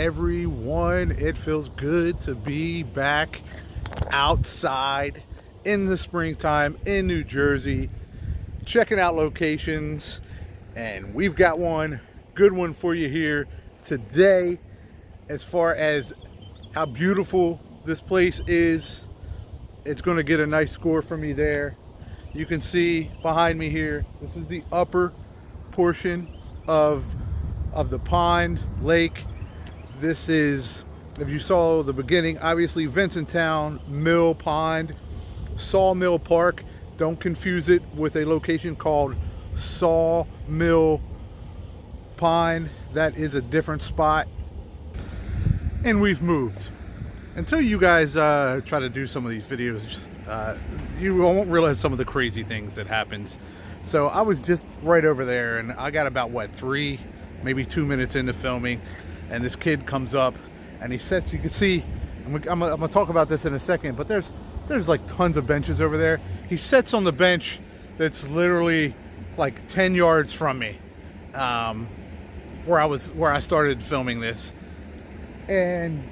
everyone? It feels good to be back outside in the springtime in New Jersey, checking out locations, and we've got one good one for you here today. As far as how beautiful this place is, it's going to get a nice score from me there. You can see behind me here, this is the upper portion of the pond lake. This is, if you saw the beginning, obviously Vincentown Millpond, Sawmill Park. Don't confuse it with a location called Sawmill Pond. That is a different spot. And we've moved. Until you guys try to do some of these videos, you won't realize some of the crazy things that happens. So I was just right over there, and I got about, what, 3, maybe 2 minutes into filming, and this kid comes up, and he sits, you can see, I'm gonna talk about this in a second, but there's like tons of benches over there. He sits on the bench that's literally like 10 yards from me, where I started filming this. And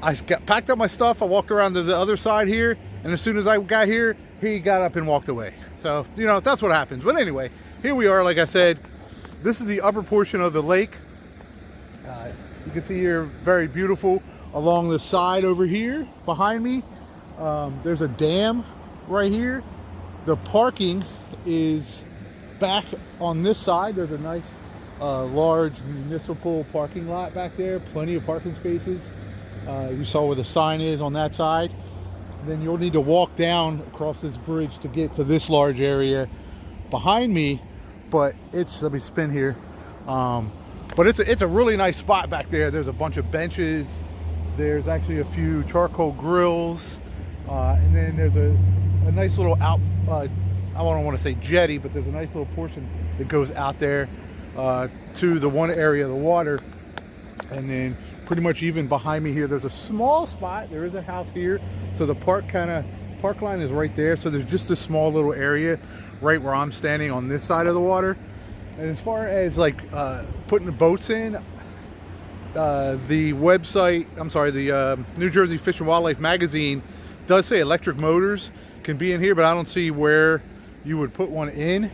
I packed up my stuff, I walked around to the other side here, and as soon as I got here, he got up and walked away. So, you know, that's what happens. But anyway, here we are. Like I said, this is the upper portion of the lake. You can see here, very beautiful. Along the side over here, behind me, there's a dam right here. The parking is back on this side. There's a nice, large municipal parking lot back there. Plenty of parking spaces. You saw where the sign is on that side. Then you'll need to walk down across this bridge to get to this large area behind me. But it's, let me spin here. But it's a really nice spot back there. There's a bunch of benches. There's actually a few charcoal grills. And then there's a nice little out, I don't want to say jetty, but there's a nice little portion that goes out there to the one area of the water. And then pretty much even behind me here, there's a small spot. There is a house here. So the park line is right there. So there's just a small little area right where I'm standing on this side of the water. And as far as like putting the boats in, the website, the New Jersey Fish and Wildlife magazine does say electric motors can be in here, but I don't see where you would put one in.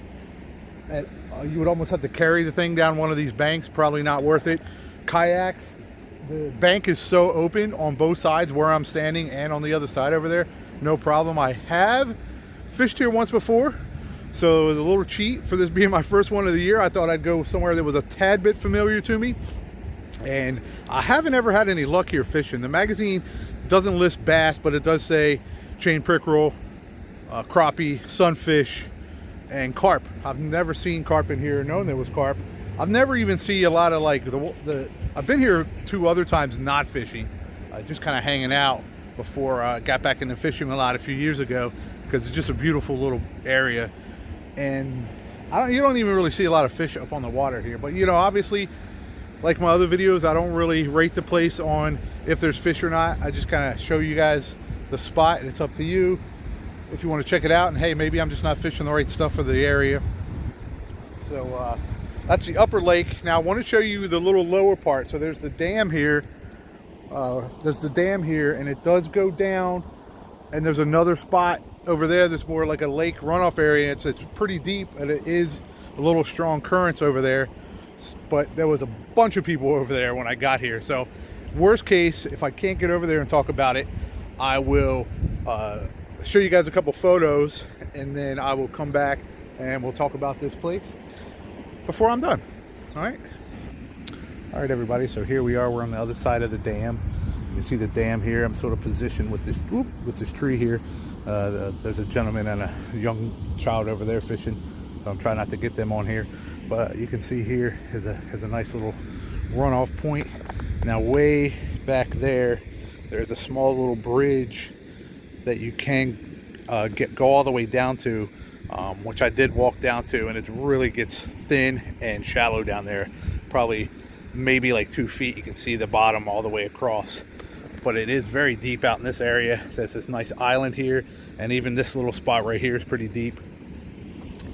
You would almost have to carry the thing down one of these banks. Probably not worth it. Kayaks, the bank is so open on both sides where I'm standing and on the other side over there. No problem. I have fished here once before, so it was a little cheat for this being my first one of the year. I thought I'd go somewhere that was a tad bit familiar to me, and I haven't ever had any luck here fishing. The magazine doesn't list bass, but it does say chain pickerel, crappie, sunfish, and carp. I've never seen carp in here, known there was carp. I've never even seen a lot of like I've been here 2 other times not fishing, just kind of hanging out before I got back into fishing a lot a few years ago, because it's just a beautiful little area. And you don't even really see a lot of fish up on the water here. But you know, obviously, like my other videos, I don't really rate the place on if there's fish or not. I just kind of show you guys the spot, and it's up to you if you want to check it out. And hey, maybe I'm just not fishing the right stuff for the area. So that's the upper lake. Now I want to show you the little lower part. So there's the dam here. And it does go down. And there's another spot over there that's more like a lake runoff area. It's pretty deep, and it is a little strong currents over there. But there was a bunch of people over there when I got here. So worst case, if I can't get over there and talk about it, I will show you guys a couple photos, and then I will come back and we'll talk about this place before I'm done. All right, everybody, so here we are. We're on the other side of the dam. You can see the dam here. I'm sort of positioned with this tree here. There's a gentleman and a young child over there fishing, so I'm trying not to get them on here. But you can see here is a nice little runoff point. Now way back there, there's a small little bridge that you can go all the way down to, which I did walk down to, and it really gets thin and shallow down there. Probably maybe like 2 feet. You can see the bottom all the way across, but it is very deep out in this area. There's this nice island here, and even this little spot right here is pretty deep.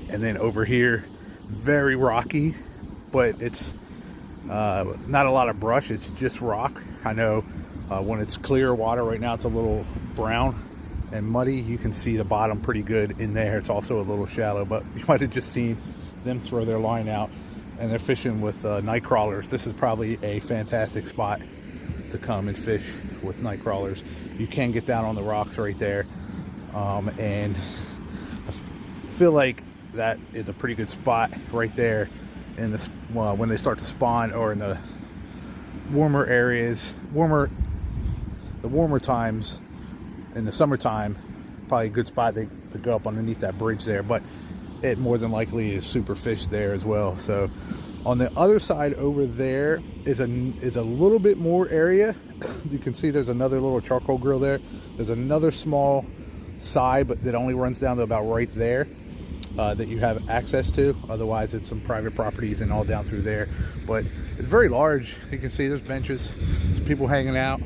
And then over here, very rocky, but it's Not a lot of brush, it's just rock. I know when it's clear water right now, it's a little brown and muddy. You can see the bottom pretty good in there. It's also a little shallow, but you might have just seen them throw their line out, and they're fishing with night crawlers. This is probably a fantastic spot to come and fish with night crawlers. You can get down on the rocks right there, and I feel like that is a pretty good spot right there in this when they start to spawn, or in the warmer areas, the warmer times in the summertime. Probably a good spot to go up underneath that bridge there, but it more than likely is super fished there as well. So on the other side over there is a little bit more area. You can see there's another little charcoal grill there. There's another small side, but that only runs down to about right there, that you have access to. Otherwise it's some private properties and all down through there, but it's very large. You can see there's benches, some people hanging out,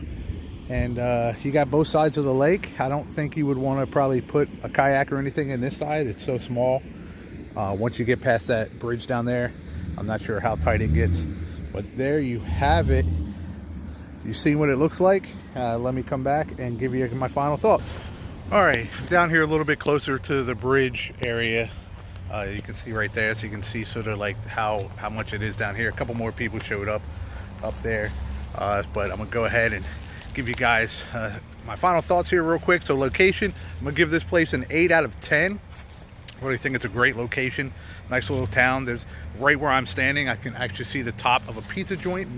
and you got both sides of the lake. I don't think you would want to probably put a kayak or anything in this side. It's so small. Once you get past that bridge down there, I'm not sure how tight it gets, but there you have it. You've seen what it looks like. Let me come back and give you my final thoughts. All right, down here a little bit closer to the bridge area. You can see right there, so you can see sort of like how much it is down here. A couple more people showed up there, but I'm gonna go ahead and give you guys my final thoughts here real quick. So location, I'm gonna give this place an 8 out of 10. I really think it's a great location. Nice little town. There's right where I'm standing, I can actually see the top of a pizza joint,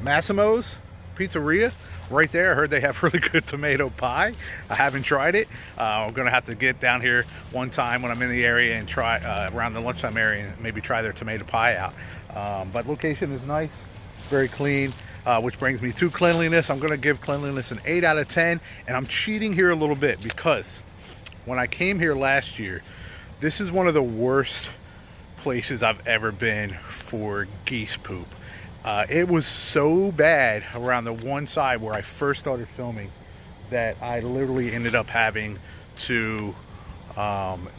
Massimo's Pizzeria right there. I heard they have really good tomato pie. I haven't tried it. I'm gonna have to get down here one time when I'm in the area and try around the lunchtime area and maybe try their tomato pie out. But location is nice, very clean, which brings me to cleanliness. I'm gonna give cleanliness an 8 out of 10, and I'm cheating here a little bit because when I came here last year, this is one of the worst places I've ever been for geese poop. It was so bad around the one side where I first started filming that I literally ended up having to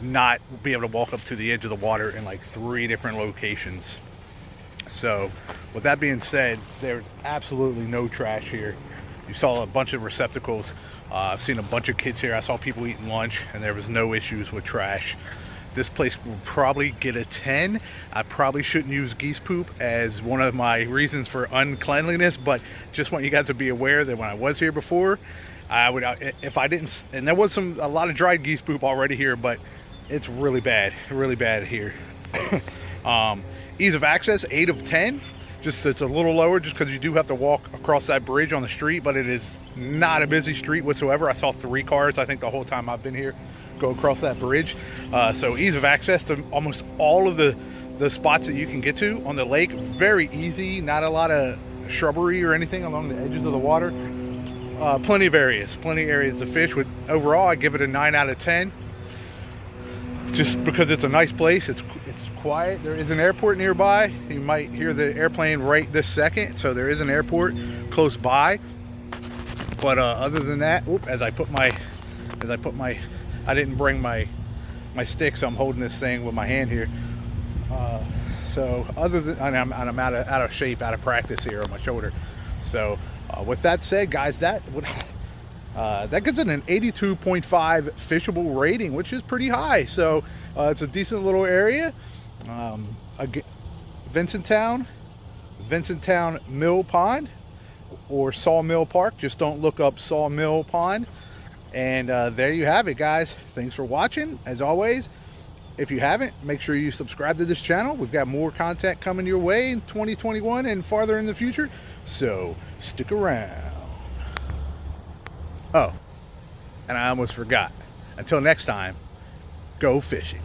not be able to walk up to the edge of the water in like 3 different locations. So with that being said, there's absolutely no trash here. You saw a bunch of receptacles. I've seen a bunch of kids here. I saw people eating lunch, and there was no issues with trash. This place will probably get a 10. I probably shouldn't use geese poop as one of my reasons for uncleanliness, but just want you guys to be aware that when I was here before, I would, if I didn't, and there was a lot of dried geese poop already here, but it's really bad here. Ease of access, 8 of 10. Just it's a little lower just because you do have to walk across that bridge on the street, but it is not a busy street whatsoever. I saw 3 cars, I think, the whole time I've been here go across that bridge. So ease of access to almost all of the spots that you can get to on the lake. Very easy, not a lot of shrubbery or anything along the edges of the water. Plenty of areas to fish with. Overall, I give it a 9 out of 10. Just because it's a nice place. It's quiet. There is an airport nearby. You might hear the airplane right this second, so there is an airport close by. But other than that, I didn't bring my stick, so I'm holding this thing with my hand here. So other than, and I'm out of shape, out of practice here on my shoulder. So with that said, guys, that gets it an 82.5 fishable rating, which is pretty high. So it's a decent little area. Vincentown Millpond or Sawmill Park. Just don't look up Sawmill Pond. And there you have it, guys. Thanks for watching. As always, if you haven't, make sure you subscribe to this channel. We've got more content coming your way in 2021 and farther in the future, so stick around. Oh, and I almost forgot. Until next time, go fishing.